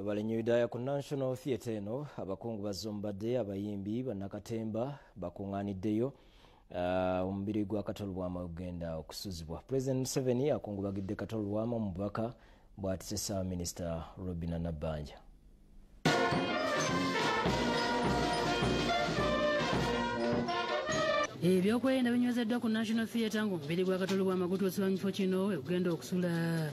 Balennyuidaya ku National Theatre eno abakungu bazombadde abayimbi Munnakatemba bakungaaniddeyo omubiri gwa Kato Lubwama ogenda okusuzibwa. Pulezidenti Museveni akungubagidde Kato Lubwama omubaka bw'atise Ssaabaminisita Robinah Nabbanja. Ebyokwerinda binywezeddwa ku National Theatre ng'omubiri gwa Kato Lubwama gutuusibwa mu kifo kino ogenda okusula.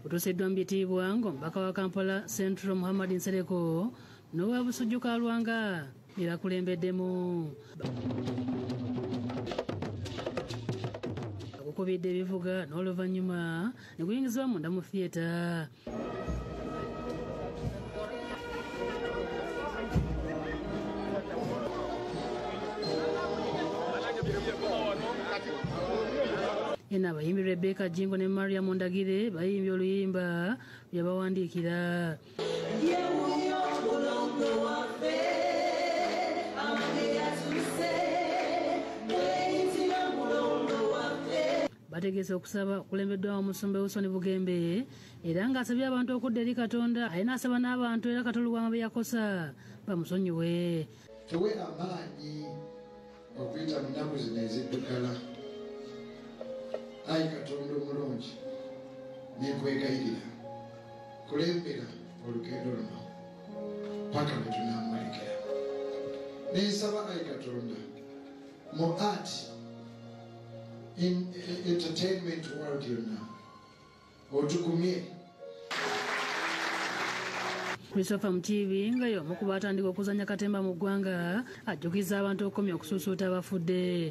Utuusiddwa mu bitiibwa ng'omubaka wa Kampala Central Muhammad Nsereko n'owa Busujju Kalwanga bye bakulembeddemu. Bakukubidde ebivuga n'oluvannyuma ne guyingizibwa munda mu theatre. Ena abayimbi Rebecca Jingo ne Maria Mondagire bayimbye oluyimba bye bawandiikira. Bategeeza okusaba okulembeddwa Omusumba Wilson Bugembe era ng'asabye abantu okudda eri Katonda ayina asaba n'abantu era Kato Lubwama be yakosa bamusonyiwe. Tuwe amaanyi okuyita mu nnaku zino eziddukala. Ayi Katonda omulungi nekwegayirira kulembera olugendo luno paka lwe tunaamumalekera. Nensaba Ayi Katonda mu art in entertainment world yonna otukumye. Christopher Mutivi nga y'omu ku baatandika okuzannya katemba mu ggwanga ajjukiza abantu okukomya okusuusuuta abafudde.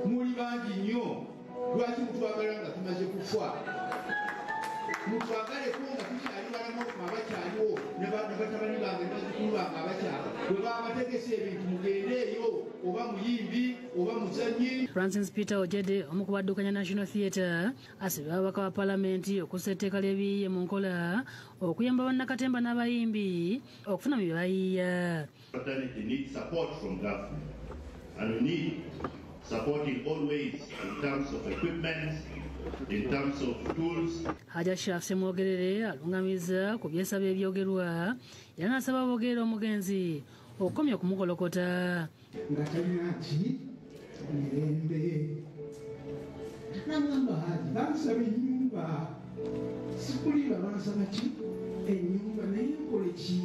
Muli bangi nnyo. Lwaki mutwagala nga tumaze kufa? Mutwagale kunga tukyali balamu abakyaliwo ne batabani bange bazikulu bange abakyala bwe baba bategese ebintu mugendeeyo oba muyimbi oba muzannyi. Francis Peter Ojede omu ku baddukanya National Theatre asabye ababaka ba Paalamenti okussa etteeka ly'ebiyiiye mu nkola okuyamba bannakatemba n'abayimbi okufuna bye bayiiya. Supporting always in terms of equipment, in terms of tools. Haja Shaf Semwogerere alungamiza ku byesaba ebyogerwa era n'asaba aboogera omugenzi okukomya okumukolokota. Nga talina ki mirembe nagamba Haji bansaba ennyumba sikulira bansaba ki ennyumba naye nkole ki?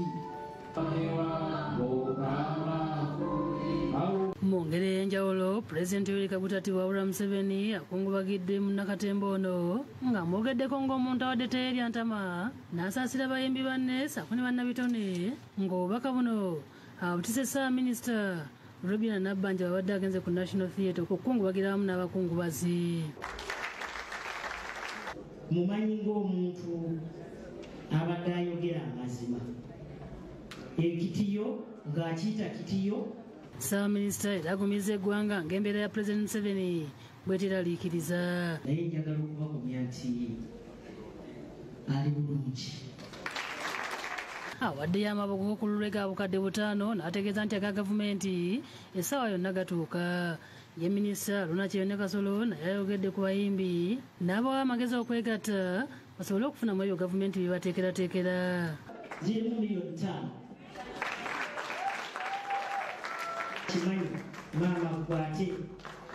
Mu ngeri ey'enjawulo Pulezidenti Yoweri Kaguta Museveni akungubagidde Munnakatemba ono ng'amwogeddeko ng'omuntu awadde teerya ntama n'asaasira abayimbi banne ssaako ne bannabitone ng'obubaka buno abutise Ssaabaminisita Robinah Nabbanja babadde agenze ku National Theatre okukungubagira wamu n'abakungubazi. Mumanyi ng'omuntu abadde ayogera amazima ekitiyo ng'akiyita kitiyo. Ssaabaminisita era agumizza eggwanga ng'embeera ya Pulezidenti Museveni bw'eteraliikiriza. Naye njagala okubakomya nti ali bulungi. Awaddeyo amaboko ku lulwe ga bukadde 5 n'ategeeza nti aga gavumenti essaawa yonna gatuuka. Ye Minisita Lunakyeyune Kasolo naye ayogedde ku bayimbi n'abawa amagezi okwegatta basobole okufunamu ebyo gavumenti bye bateekerateekera. Zirimu miliyoni 5. Kimanyi maama kwate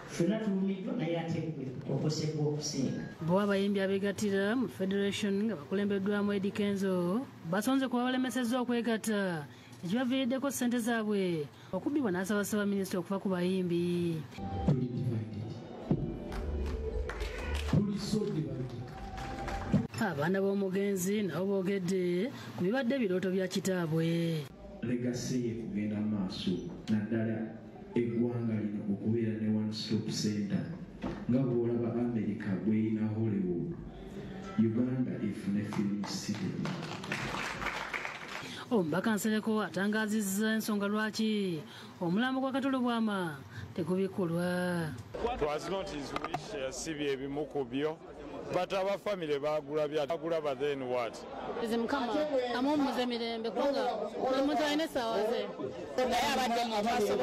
fena tulumiddwa naye ategwe okosebwa okusinga. Bo abayimbi abeegattira mu Federation nga bakulembeddwamu Eddie Kenzo basonze kuba balemesezza okwegatta ekibaviiriddeko ssente zaabwe okubbibwa n'asaba Ssaabaminisita okuva ku bayimbi. Abaana b'omugenzi nabo boogedde ku bibadde ebirooto bya kitaabwe. Legasi ye kugenda maaso naddala eggwanga lino okubeera ne one stop center nga bw'olaba America bw'erina Hollywood, Uganda efune film city. Omubaka Nsereko atangaazizza ensonga lwaki omulambo gwa Kato Lubwama tegubikkulwa. It was not his wish yasibye ebimu ku byo but aba family bagula but then what? Mukama amumuze mirembe kubanga buli muntu alina essaawa ze naye abadde mu maaso.